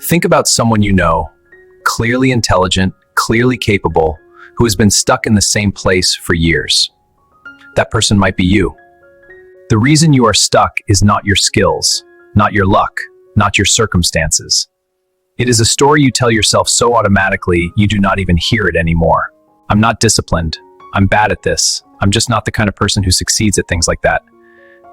Think about someone you know, clearly intelligent, clearly capable, who has been stuck in the same place for years. That person might be you. The reason you are stuck is not your skills, not your luck, not your circumstances. It is a story you tell yourself so automatically you do not even hear it anymore. I'm not disciplined. I'm bad at this. I'm just not the kind of person who succeeds at things like that.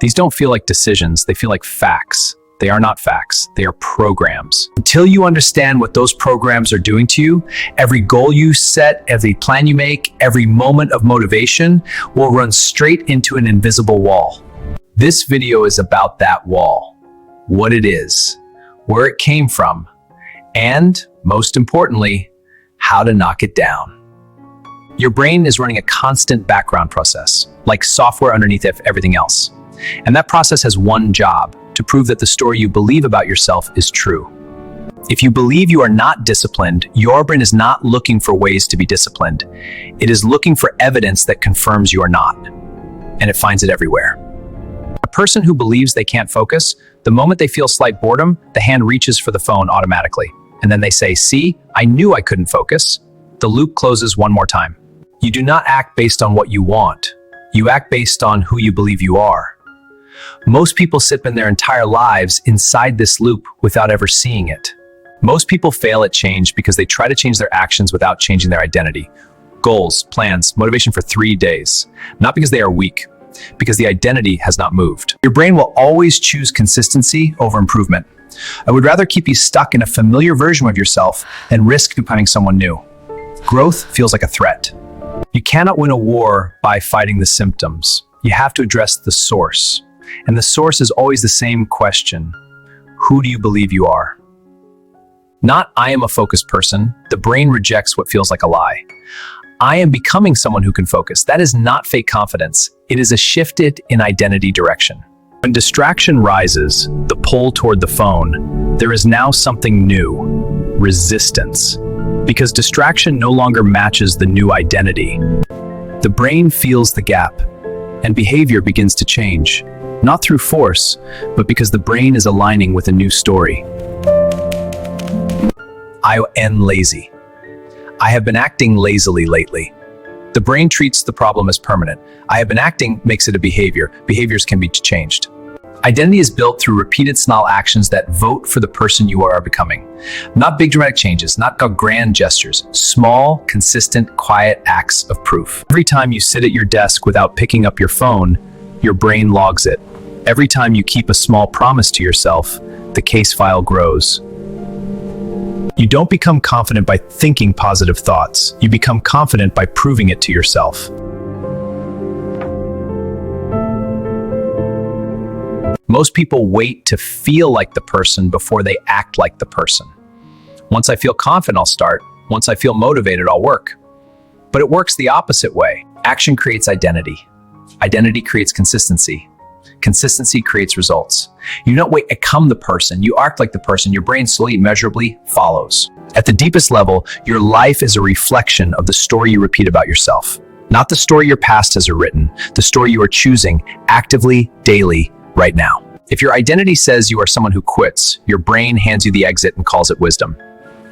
These don't feel like decisions, they feel like facts. They are not facts, they are programs. Until you understand what those programs are doing to you, every goal you set, every plan you make, every moment of motivation will run straight into an invisible wall. This video is about that wall, what it is, where it came from, and, most importantly, how to knock it down. Your brain is running a constant background process, like software underneath everything else. And that process has one job: to prove that the story you believe about yourself is true. If you believe you are not disciplined, your brain is not looking for ways to be disciplined. It is looking for evidence that confirms you are not. And it finds it everywhere. A person who believes they can't focus, the moment they feel slight boredom, the hand reaches for the phone automatically. And then they say, "See, I knew I couldn't focus." The loop closes one more time. You do not act based on what you want. You act based on who you believe you are. Most people spend their entire lives inside this loop without ever seeing it. Most people fail at change because they try to change their actions without changing their identity. Goals, plans, motivation for 3 days. Not because they are weak, because the identity has not moved. Your brain will always choose consistency over improvement. I would rather keep you stuck in a familiar version of yourself than risk becoming someone new. Growth feels like a threat. You cannot win a war by fighting the symptoms. You have to address the source. And the source is always the same question: who do you believe you are? Not "I am a focused person." The brain rejects what feels like a lie. "I am becoming someone who can focus." That is not fake confidence. It is a shifted in identity direction. When distraction rises, the pull toward the phone, there is now something new: resistance. Because distraction no longer matches the new identity. The brain feels the gap, and behavior begins to change. Not through force, but because the brain is aligning with a new story. I am lazy. I have been acting lazily lately. The brain treats the problem as permanent. I have been acting makes it a behavior. Behaviors can be changed. Identity is built through repeated small actions that vote for the person you are becoming. Not big dramatic changes, not grand gestures. Small, consistent, quiet acts of proof. Every time you sit at your desk without picking up your phone, your brain logs it. Every time you keep a small promise to yourself, the case file grows. You don't become confident by thinking positive thoughts. You become confident by proving it to yourself. Most people wait to feel like the person before they act like the person. Once I feel confident, I'll start. Once I feel motivated, I'll work. But it works the opposite way. Action creates identity. Identity creates consistency. Consistency creates results. You don't wait to become the person. You act like the person. Your brain slowly, measurably follows. At the deepest level, your life is a reflection of the story you repeat about yourself. Not the story your past has written, the story you are choosing actively, daily, right now. If your identity says you are someone who quits, your brain hands you the exit and calls it wisdom.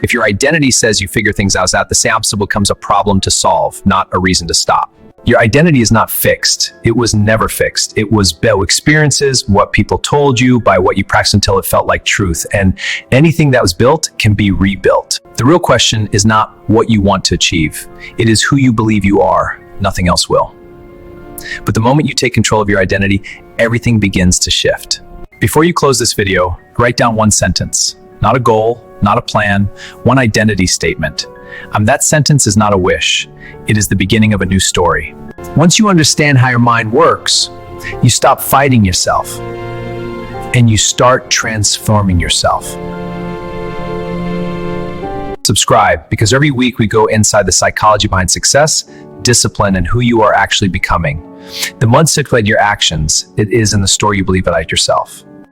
If your identity says you figure things out, the same obstacle becomes a problem to solve, not a reason to stop. Your identity is not fixed. It was never fixed. It was built experiences, what people told you, by what you practiced until it felt like truth. And anything that was built can be rebuilt. The real question is not what you want to achieve. It is who you believe you are. Nothing else will. But the moment you take control of your identity, everything begins to shift. Before you close this video, write down one sentence. Not a goal, not a plan, one identity statement. That sentence is not a wish. It is the beginning of a new story. Once you understand how your mind works, you stop fighting yourself and you start transforming yourself. Subscribe, because every week we go inside the psychology behind success, discipline, and who you are actually becoming. The more circulate your actions, it is in the story you believe about yourself.